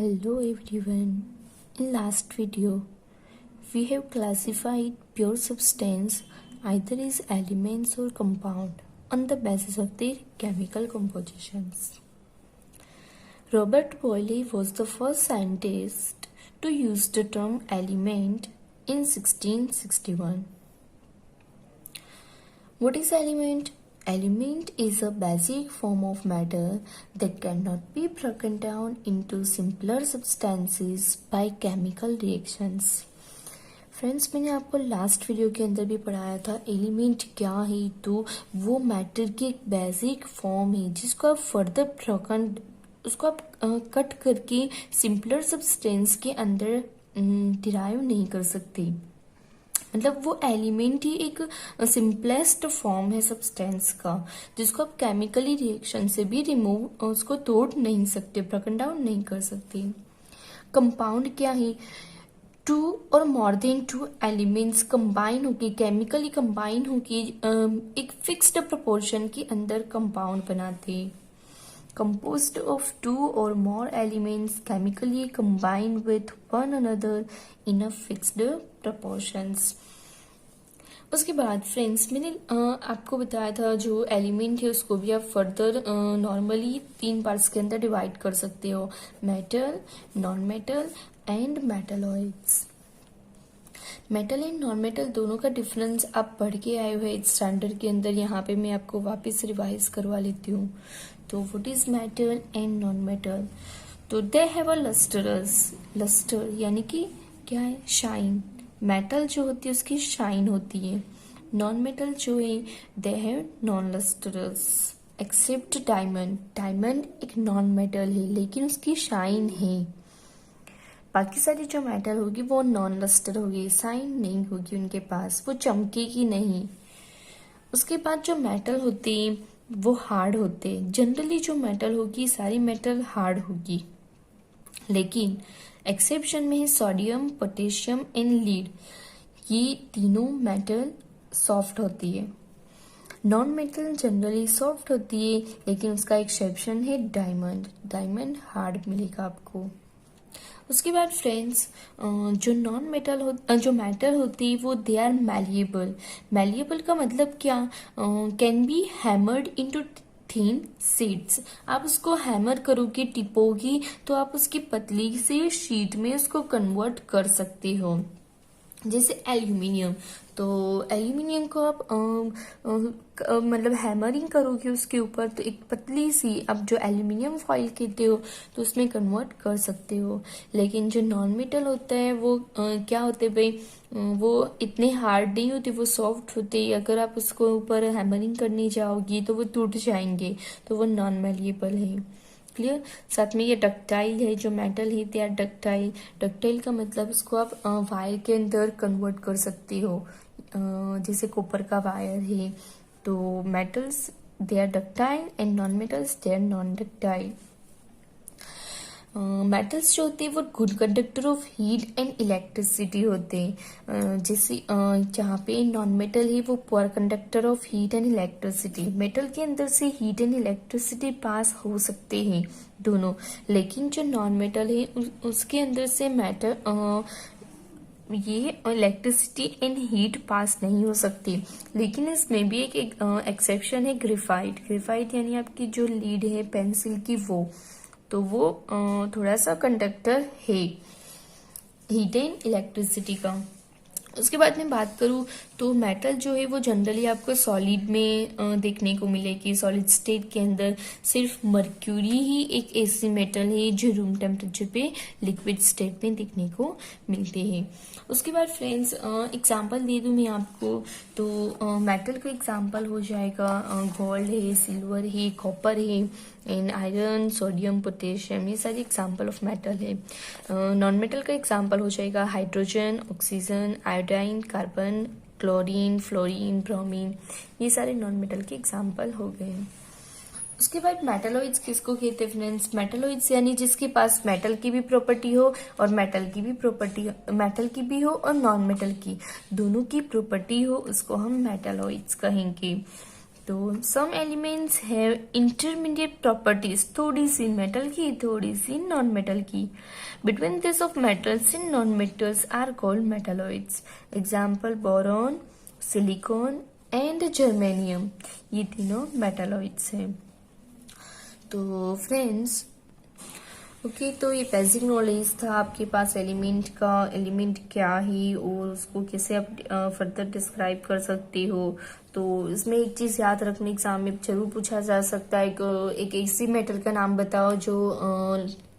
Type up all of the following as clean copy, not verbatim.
Hello everyone. In last video, we have classified pure substance either as elements or compound on the basis of their chemical compositions. Robert Boyle was the first scientist to use the term element in 1661. What is element? Element is a basic form of matter that cannot be broken down into simpler substances by chemical reactions. Friends, मैंने आपको last video के अंदर भी पढ़ाया था element क्या है। तो वो मैटर की एक बेसिक फॉर्म है जिसको आप फर्दर ब्रोकन उसको आप कट करके सिंपलर सब्सटेंस के अंदर डिराइव नहीं कर सकते। मतलब वो एलिमेंट ही एक सिंपलेस्ट फॉर्म है सब्सटेंस का जिसको आप केमिकली रिएक्शन से भी रिमूव उसको तोड़ नहीं सकते, ब्रोकन डाउन नहीं कर सकते। कंपाउंड क्या है? टू और more than two elements combine होके केमिकली कंबाइन होके एक फिक्स्ड प्रोपोर्शन के अंदर कंपाउंड बनाते। Composed of two or more elements chemically combined with one another in a fixed proportions. उसके बाद फ्रेंड्स मैंने आपको बताया था जो एलिमेंट है उसको भी आप फर्दर नॉर्मली 3 पार्ट्स के अंदर डिवाइड कर सकते हो, metal, non metal and metalloids. Metal and non metal दोनों का डिफरेंस आप पढ़ के आए हुए स्टैंडर्ड के अंदर, यहाँ पे मैं आपको वापस रिवाइज करवा लेती हूँ। तो what is metal and non metal? तो दे हैव अ लस्टर यानी कि क्या है? शाइन। मेटल जो होती है उसकी शाइन होती है। नॉन मेटल जो है they have non lustrous except diamond. Diamond एक नॉन मेटल है लेकिन उसकी शाइन है। बाकी सारी जो मेटल होगी वो नॉन लस्टर होगी, साइन नहीं होगी उनके पास, वो चमकेगी नहीं। उसके बाद जो मेटल होते हैं वो हार्ड होते हैं। जनरली जो मेटल होगी सारी मेटल हार्ड होगी, लेकिन एक्सेप्शन में है सोडियम, पोटेशियम एंड लीड। ये तीनों मेटल सॉफ्ट होती है। नॉन मेटल जनरली सॉफ्ट होती है लेकिन उसका एक्सेप्शन है डायमंड। डायमंड हार्ड मिलेगा आपको। उसके बाद फ्रेंड्स जो नॉन मेटल जो मेटल होती है वो दे आर मैलिएबल। मैलिएबल का मतलब क्या? Can be hammered into thin sheets. आप उसको हैमर करोगे, टिपोगी तो आप उसकी पतली से शीट में उसको कन्वर्ट कर सकते हो। जैसे एल्यूमिनियम, तो एल्यूमिनियम को आप मतलब हैमरिंग करोगे उसके ऊपर तो एक पतली सी आप जो एल्यूमिनियम फॉइल कहते हो तो उसमें कन्वर्ट कर सकते हो। लेकिन जो नॉन मेटल होता है वो क्या होते भाई, वो इतने हार्ड नहीं होते, वो सॉफ्ट होते। अगर आप उसको ऊपर हैमरिंग करने जाओगी तो वो टूट जाएंगे, तो वो नॉन मैलिएबल है। क्लियर? साथ में ये डक्टाइल है, जो मेटल है दे आर डक्टाइल। डक्टाइल का मतलब उसको आप वायर के अंदर कन्वर्ट कर सकते हो, जैसे कॉपर का वायर है। तो metals they are ductile and non metals they are non ductile. Metals जो होते हैं वो good conductor of heat and electricity होते हैं। जैसे जहाँ पे नॉन मेटल है वो poor conductor of heat and electricity. Metal के अंदर से हीट एंड इलेक्ट्रिसिटी पास हो सकते हैं दोनों, लेकिन जो नॉन मेटल है उसके अंदर से ये इलेक्ट्रिसिटी एंड हीट पास नहीं हो सकती। लेकिन इसमें भी एक एक्सेप्शन है, ग्रेफाइट। ग्रेफाइट यानी आपकी जो लीड है पेंसिल की तो वो थोड़ा सा कंडक्टर है हीट एंड इलेक्ट्रिसिटी का। उसके बाद में बात करूँ तो मेटल जो है वो जनरली आपको सॉलिड में देखने को मिलेगी। सॉलिड स्टेट के अंदर सिर्फ मर्क्यूरी ही एक ऐसी मेटल है जो रूम टेम्परेचर पे लिक्विड स्टेट में देखने को मिलते हैं। उसके बाद फ्रेंड्स एग्जांपल दे दूं मैं आपको, तो मेटल का एग्जांपल हो जाएगा गोल्ड है, सिल्वर है, कॉपर है एंड आयरन, सोडियम, पोटेशियम। ये सारे एग्जांपल ऑफ मेटल है। नॉन मेटल का एग्जांपल हो जाएगा hydrogen, oxygen, iodine, carbon, chlorine, fluorine, bromine. ये सारे नॉन मेटल के एग्जांपल हो गए। उसके बाद मेटलॉइड्स किसको कहते हैं फ्रेंड्स? मेटलॉइड्स यानी जिसके पास मेटल की भी प्रॉपर्टी हो और मेटल की भी प्रॉपर्टी, मेटल की भी हो और नॉन मेटल की दोनों की प्रॉपर्टी हो, उसको हम मेटलॉइड्स कहेंगे। तो some elements have intermediate properties, थोड़ी सी मेटल की थोड़ी सी नॉन मेटल की. Between this of metals and non metals are called metalloids. Example boron, silicon and germanium, ये तीनों मेटालॉइड्स हैं. तो फ्रेंड्स ओके, तो ये बेसिक नॉलेज था आपके पास एलिमेंट का, एलिमेंट क्या है और उसको कैसे आप फर्दर डिस्क्राइब कर सकते हो. तो इसमें एक चीज याद रखने, एग्जाम में जरूर पूछा जा सकता है, एक ऐसी मेटल का नाम बताओ जो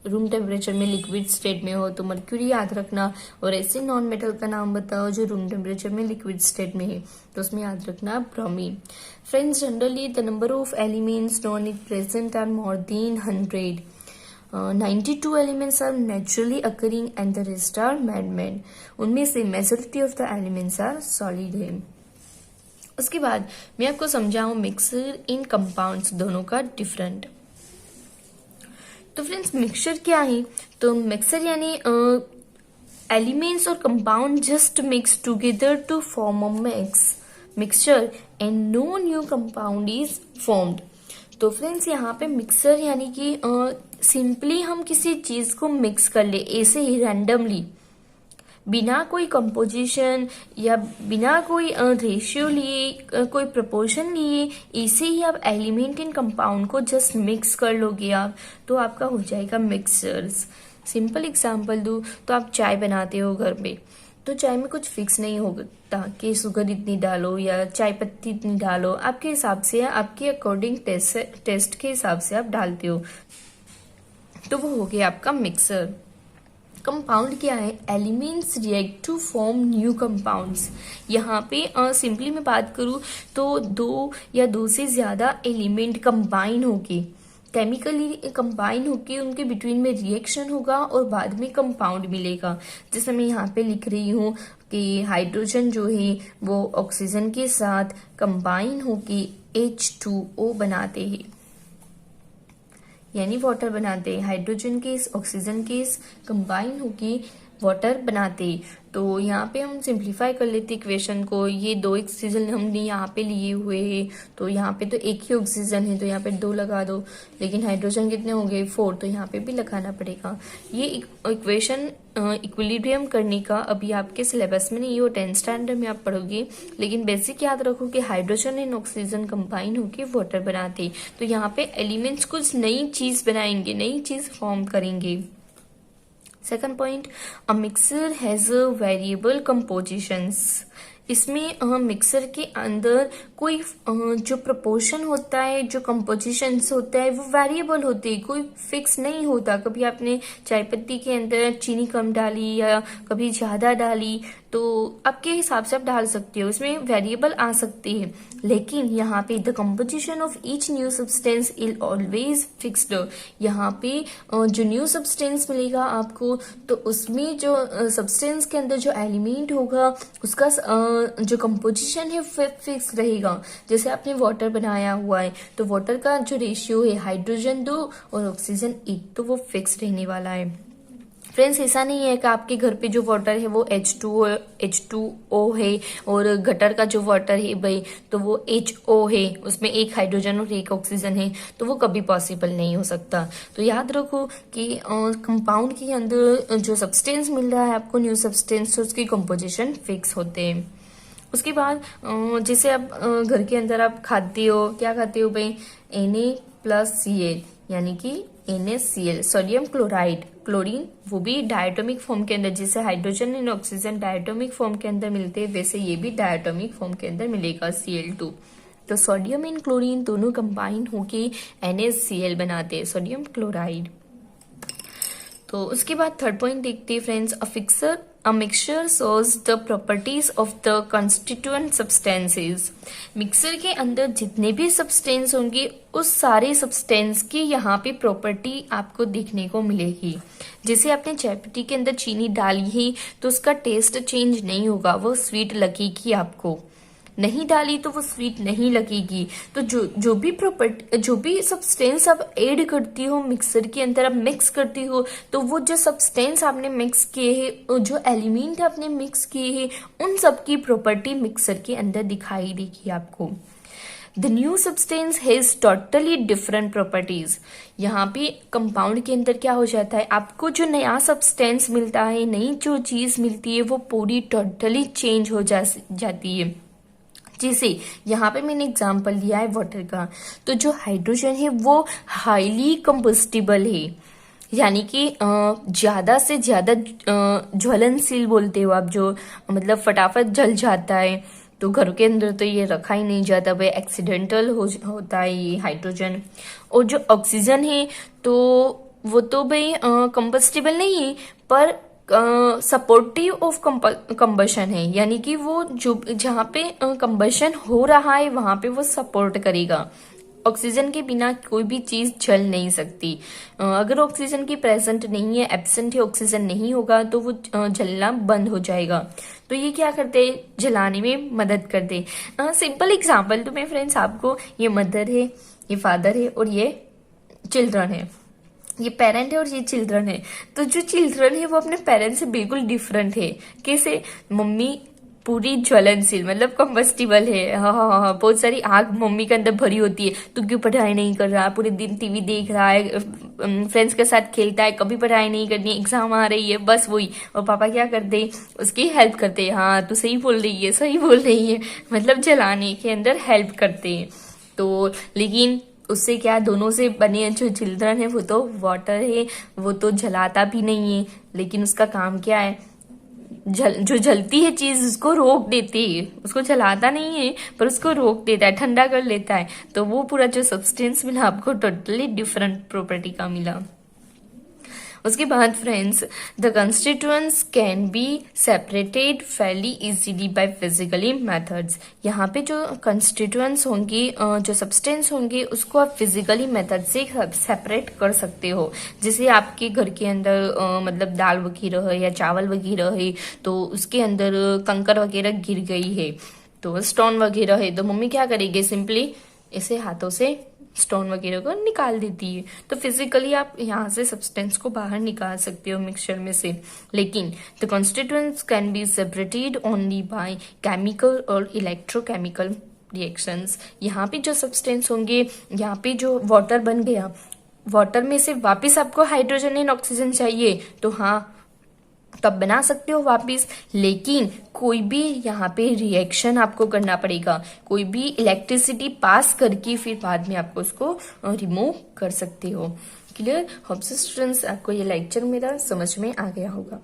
रूम टेम्परेचर में लिक्विड स्टेट में हो, तो मर्क्यूरी याद रखना. और ऐसे नॉन मेटल का नाम बताओ जो रूम टेम्परेचर में लिक्विड स्टेट में है, तो उसमें याद रखना bromine. Friends, generally the number of elements known it present are more than 100. 92 elements are naturally occurring and the rest are man-made. उनमें से majority of the elements are solid है. उसके बाद मैं आपको समझाऊं मिक्सर इन कंपाउंड्स, दोनों का डिफरेंट. तो फ्रेंड्स मिक्सचर क्या है? तो मिक्सर यानी एलिमेंट्स और compound just mix together to form a mixture and no new compound is formed. तो फ्रेंड्स यहाँ पे मिक्सर यानी कि सिंपली हम किसी चीज को मिक्स कर ले ऐसे ही रैंडमली, बिना कोई कंपोजिशन या बिना कोई रेशियो लिए, कोई प्रपोर्शन लिए, ऐसे ही आप एलिमेंट इन कंपाउंड को जस्ट मिक्स कर लोगे आप, तो आपका हो जाएगा मिक्सचर्स. सिंपल एग्जांपल दूं तो आप चाय बनाते हो घर पे, तो चाय में कुछ फिक्स नहीं होता कि शुगर इतनी डालो या चाय पत्ती इतनी डालो, आपके हिसाब से, आपके अकॉर्डिंग टेस्ट के हिसाब से आप डालते हो, तो वो हो गया आपका मिक्सर. कंपाउंड क्या है? Elements react to form new compounds. यहाँ पे सिंपली मैं बात करूँ तो दो या दो से ज्यादा एलिमेंट कंबाइन होके, केमिकली कंबाइन होके उनके बिटवीन में रिएक्शन होगा और बाद में कंपाउंड मिलेगा. जैसे मैं यहाँ पे लिख रही हूँ कि हाइड्रोजन जो है वो ऑक्सीजन के साथ कंबाइन होके H2O बनाते हैं, यानी वाटर बनाते हैं. Hydrogen case, oxygen case combine होके वाटर बनाते. तो यहाँ पे हम सिंप्लीफाई कर लेते इक्वेशन को. ये दो ऑक्सीजन हमने यहाँ पे लिए हुए हैं, तो यहाँ पे तो एक ही ऑक्सीजन है, तो यहाँ पे 2 लगा दो. लेकिन हाइड्रोजन कितने हो गए? 4, तो यहाँ पे भी लगाना पड़ेगा. ये इक्वेशन इक्विलिब्रियम करने का अभी आपके सिलेबस में नहीं, वो 10th स्टैंडर्ड में आप पढ़ोगे. लेकिन बेसिक याद रखो कि हाइड्रोजन एंड ऑक्सीजन कंबाइन होके वाटर बनाते. तो यहाँ पे एलिमेंट्स कुछ नई चीज बनाएंगे, नई चीज फॉर्म करेंगे. Second point, a mixer has variable compositions. इसमें मिक्सर के अंदर कोई जो प्रपोर्शन होता है, जो कंपोजिशंस होता है, वो वेरिएबल होते हैं, कोई फिक्स नहीं होता. कभी आपने चाय पत्ती के अंदर चीनी कम डाली या कभी ज्यादा डाली, तो आपके हिसाब से आप डाल सकते हो, इसमें वेरिएबल आ सकती है. लेकिन यहाँ पे the composition of each new substance is always fixed. यहाँ पे जो न्यू सब्सटेंस मिलेगा आपको, तो उसमें जो सब्सटेंस के अंदर जो एलिमेंट होगा उसका जो कंपोजिशन है फिक्स रहेगा. जैसे आपने वाटर बनाया हुआ है, तो वाटर का जो रेशियो है हाइड्रोजन 2 और ऑक्सीजन 1, तो वो फिक्स रहने वाला है. फ्रेंड्स, ऐसा नहीं है कि आपके घर पे जो वाटर है वो H2O है और गटर का जो वाटर है भाई तो वो HO है, उसमें एक हाइड्रोजन और एक ऑक्सीजन है, तो वो कभी पॉसिबल नहीं हो सकता. तो याद रखो कि कंपाउंड के अंदर जो सब्सटेंस मिल रहा है आपको, न्यू सब्सटेंस, तो उसकी कंपोजिशन फिक्स होते हैं. उसके बाद जैसे आप घर के अंदर आप खाते हो, क्या खाते हो भाई? Na+Cl यानी कि NaCl, सोडियम क्लोराइड, क्लोरीन, वो भी डायटोमिक फॉर्म के अंदर. जैसे hydrogen and oxygen diatomic form के अंदर मिलते हैं, वैसे ये भी डायटोमिक फॉर्म के अंदर मिलेगा Cl2. तो सोडियम एंड क्लोरीन दोनों कंबाइन होके NaCl बनाते हैं, सोडियम क्लोराइड. तो उसके बाद थर्ड पॉइंट देखते हैं friends, a mixture shows the properties of the constituent substances. Mixer के अंदर जितने भी सब्सटेंस होंगे उस सारे सब्सटेंस की यहाँ पे प्रॉपर्टी आपको देखने को मिलेगी. जैसे आपने चाय पत्ती के अंदर चीनी डाली है तो उसका टेस्ट चेंज नहीं होगा, वो स्वीट लगेगी. आपको नहीं डाली तो वो स्वीट नहीं लगेगी. तो जो भी सब्सटेंस आप ऐड करती हो मिक्सर के अंदर, आप मिक्स करती हो, तो वो जो सब्सटेंस आपने मिक्स किए हैं, जो एलिमेंट आपने मिक्स किए हैं, उन सब की प्रॉपर्टी मिक्सर के अंदर दिखाई देगी आपको. The new substance has totally different properties. यहाँ पे कंपाउंड के अंदर क्या हो जाता है, आपको जो नया सब्सटेंस मिलता है, नई जो चीज मिलती है, वो पूरी टोटली चेंज हो जाती है। जैसे यहाँ पे मैंने एग्जांपल दिया है वाटर का, तो जो हाइड्रोजन है वो हाईली कंबस्टिबल है, यानी कि ज्यादा से ज्यादा ज्वलनशील बोलते हो आप, जो मतलब फटाफट जल जाता है। तो घर के अंदर तो ये रखा ही नहीं जाता भाई, एक्सीडेंटल होता है ये हाइड्रोजन। और जो ऑक्सीजन है तो वो तो भाई कंबस्टिबल नहीं है, पर सपोर्टिव ऑफ कंबशन है, यानी कि वो जो जहाँ पे कंबशन हो रहा है वहां पे वो सपोर्ट करेगा। ऑक्सीजन के बिना कोई भी चीज जल नहीं सकती। अगर ऑक्सीजन की प्रेजेंट नहीं है, एब्सेंट है, ऑक्सीजन नहीं होगा तो वो जलना बंद हो जाएगा। तो ये क्या करते हैं, जलाने में मदद करते हैं। सिंपल एग्जांपल तो मैं फ्रेंड्स आपको, ये मदर है, ये फादर है और ये चिल्ड्रन है, ये पेरेंट है और ये चिल्ड्रन है। तो जो चिल्ड्रन है वो अपने पेरेंट्स से बिल्कुल डिफरेंट है। कैसे, मम्मी पूरी ज्वलनशील मतलब कंबस्टिबल है, हाँ, बहुत सारी आग मम्मी के अंदर भरी होती है, तो क्यों पढ़ाई नहीं कर रहा, पूरे दिन टीवी देख रहा है, फ्रेंड्स के साथ खेलता है, कभी पढ़ाई नहीं करनी, एग्जाम आ रही है, बस वही। और पापा क्या करते हैं, उसकी हेल्प करते हैं, हाँ तू सही बोल रही है, सही बोल रही है, मतलब जलाने के अंदर हेल्प करते हैं। तो लेकिन उससे क्या, दोनों से बने जो चिल्ड्रन है वो तो वाटर है, वो तो जलाता भी नहीं है, लेकिन उसका काम क्या है, जो जलती है चीज उसको रोक देती है, उसको जलाता नहीं है पर उसको रोक देता है, ठंडा कर लेता है। तो वो पूरा जो सब्सटेंस मिला आपको टोटली डिफरेंट प्रॉपर्टी का मिला। उसके बाद friends, the constituents can be separated फैली इजीली बाय फिजिकली मेथड्स। यहाँ पे जो कंस्टिट्यूएंट्स होंगे, जो सब्सटेंस होंगे, उसको आप फिजिकली मेथड से सेपरेट कर सकते हो। जैसे आपके घर के अंदर मतलब दाल वगैरह है या चावल वगैरह है, तो उसके अंदर कंकर वगैरह गिर गई है, तो स्टोन वगैरह है, तो मम्मी क्या करेगी, सिंपली ऐसे हाथों से स्टोन वगैरह को निकाल देती है। तो फिजिकली आप यहाँ से सब्सटेंस को बाहर निकाल सकते हो मिक्सचर में से। लेकिन the constituents can be separated only by chemical और इलेक्ट्रोकेमिकल रिएक्शंस। यहाँ पे जो सब्सटेंस होंगे, यहाँ पे जो वाटर बन गया, वाटर में से वापस आपको हाइड्रोजन एंड ऑक्सीजन चाहिए, तो हाँ तब बना सकते हो वापिस, लेकिन कोई भी यहाँ पे रिएक्शन आपको करना पड़ेगा, कोई भी इलेक्ट्रिसिटी पास करके फिर बाद में आपको उसको रिमूव कर सकते हो। क्लियर? होप सो स्टूडेंट्स आपको ये लेक्चर मेरा समझ में आ गया होगा।